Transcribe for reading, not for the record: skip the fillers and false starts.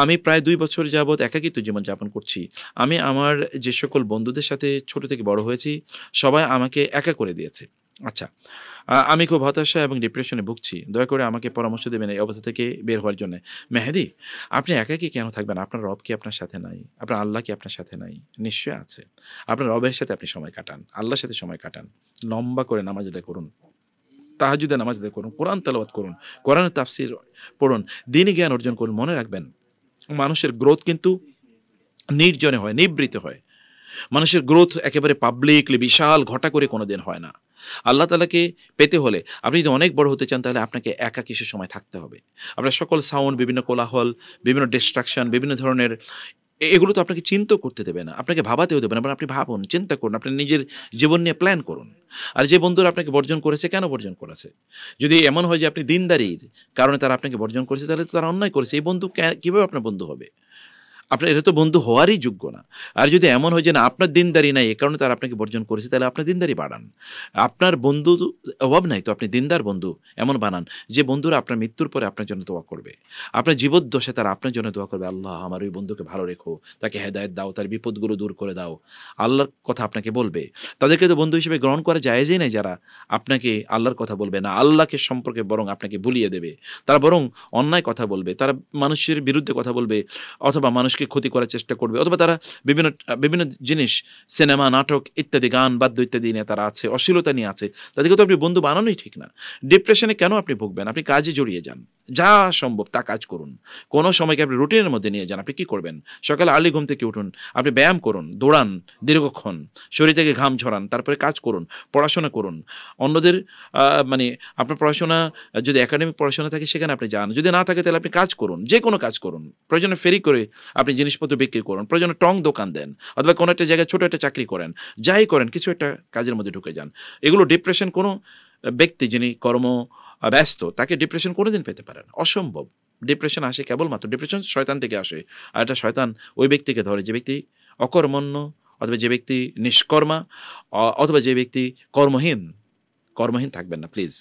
আমি প্রায় ২ বছর যাবৎ একাকিত্ব জীবনযাপন করছি। আমি আমার যে সকল বন্ধুদের সাথে ছোট থেকে বড় হয়েছি, সবাই আমাকে একা করে দিয়েছে। আচ্ছা, আমি খুব হতাশা এবং ডিপ্রেশনে ভুগছি। দয়া করে আমাকে পরামর্শ দেবেন এই অবস্থা থেকে বের হওয়ার জন্যে। মেহেদী, আপনি একাকী কেন থাকবেন? আপনার রব কি আপনার সাথে নাই? আপনার আল্লাহ কি আপনার সাথে নাই? নিশ্চয়ই আছে। আপনার রবের সাথে আপনি সময় কাটান, আল্লাহর সাথে সময় কাটান। লম্বা করে নামাজ আদায় করুন। তাহাজ্জুদে নামাজ আদায় করুন, কোরআন তেলাওয়াত করুন, কোরআনের তাফসীর পড়ুন, দ্বীনি জ্ঞান অর্জন করুন। মনে রাখবেন, মানুষের গ্রোথ কিন্তু নির্জনে হয়, নিভৃতে হয়। মানুষের গ্রোথ একেবারে পাবলিকলি বিশাল ঘটা করে কোনোদিন হয় না। আল্লাহ তাআলাকে পেতে হলে আপনি যদি অনেক বড় হতে চান তাহলে আপনাকে একা কিছু সময় থাকতে হবে। আপনার সকল সাউন্ড, বিভিন্ন কোলাহল, বিভিন্ন ডিস্ট্রাকশন, বিভিন্ন ধরনের এগুলো তো আপনাকে চিন্তাও করতে দেবে না। আপনাকে ভাবাতেও দেবে না। বরং আপনি ভাবুন, চিন্তা করুন, আপনার নিজের জীবন নিয়ে প্ল্যান করুন। আর যে বন্ধুরা আপনাকে বর্জন করেছে, কেন বর্জন করেছে? যদি এমন হয় যে আপনি দীনদারির কারণে তারা আপনাকে বর্জন করেছে, তাহলে তো তারা অন্যায় করেছে। এই বন্ধু কিভাবে আপনার বন্ধু হবে? আপনার এটা তো বন্ধু হওয়ারই যোগ্য না। আর যদি এমন হয় যে না আপনার দিনদারি নাই এ কারণে তারা আপনাকে বর্জন করেছে, তাহলে আপনার দিনদারি বাড়ান। আপনার বন্ধু অভাব নাই তো আপনি দিনদার বন্ধু এমন বানান যে বন্ধুরা আপনার মৃত্যুর পরে আপনার জন্য দোয়া করবে। আপনার জীবদ্দশায় তারা আপনার জন্য দোয়া করবে, আল্লাহ আমার ওই বন্ধুকে ভালো রেখো, তাকে হেদায়েত দাও, তার বিপদগুলো দূর করে দাও। আল্লাহর কথা আপনাকে বলবে। তাদেরকে তো বন্ধু হিসেবে গ্রহণ করা জায়েজই নাই যারা আপনাকে আল্লাহর কথা বলবে না, আল্লাহকে সম্পর্কে বরং আপনাকে ভুলিয়ে দেবে। তারা বরং অন্যায় কথা বলবে, তারা মানুষের বিরুদ্ধে কথা বলবে, অথবা মানুষকে ক্ষতি করার চেষ্টা করবে, অথবা তারা বিভিন্ন বিভিন্ন জিনিস, সিনেমা, নাটক ইত্যাদি, গান, বাদ্য ইত্যাদি নিয়ে তারা আছে, অশ্লীলতা নিয়ে আছে। তাদেরকে তো আপনি বন্ধু বানানোই ঠিক না। ডিপ্রেশনে কেন আপনি ভুগবেন? আপনি কাজে জড়িয়ে যান। যা সম্ভব তা কাজ করুন। কোনো সময়কে আপনি রুটিনের মধ্যে নিয়ে যান। আপনি কি করবেন? সকালে আর্লি ঘুম থেকে উঠুন, আপনি ব্যায়াম করুন, দৌড়ান দীর্ঘক্ষণ, শরীর থেকে ঘাম ঝরান, তারপরে কাজ করুন, পড়াশোনা করুন। অন্যদের মানে আপনার পড়াশোনা যদি একাডেমিক পড়াশোনা থাকে সেখানে আপনি যান। যদি না থাকে তাহলে আপনি কাজ করুন, যেকোনো কাজ করুন। প্রয়োজনে ফেরি করে আপনি জিনিসপত্র বিক্রি করুন, প্রয়োজনে টং দোকান দেন, অথবা কোনো একটা জায়গায় ছোট একটা চাকরি করেন। যাই করেন, কিছু একটা কাজের মধ্যে ঢুকে যান। এগুলো ডিপ্রেশন কোনো ব্যক্তি যিনি কর্ম ব্যস্ত তাকে ডিপ্রেশন কোনোদিন পেতে পারে না, অসম্ভব। ডিপ্রেশন আসে কেবলমাত্র, ডিপ্রেশন শয়তান থেকে আসে। আর এটা শয়তান ওই ব্যক্তিকে ধরে যে ব্যক্তি অকর্মণ্য, অথবা যে ব্যক্তি নিষ্কর্মা, অথবা যে ব্যক্তি কর্মহীন। কর্মহীন থাকবেন না প্লিজ।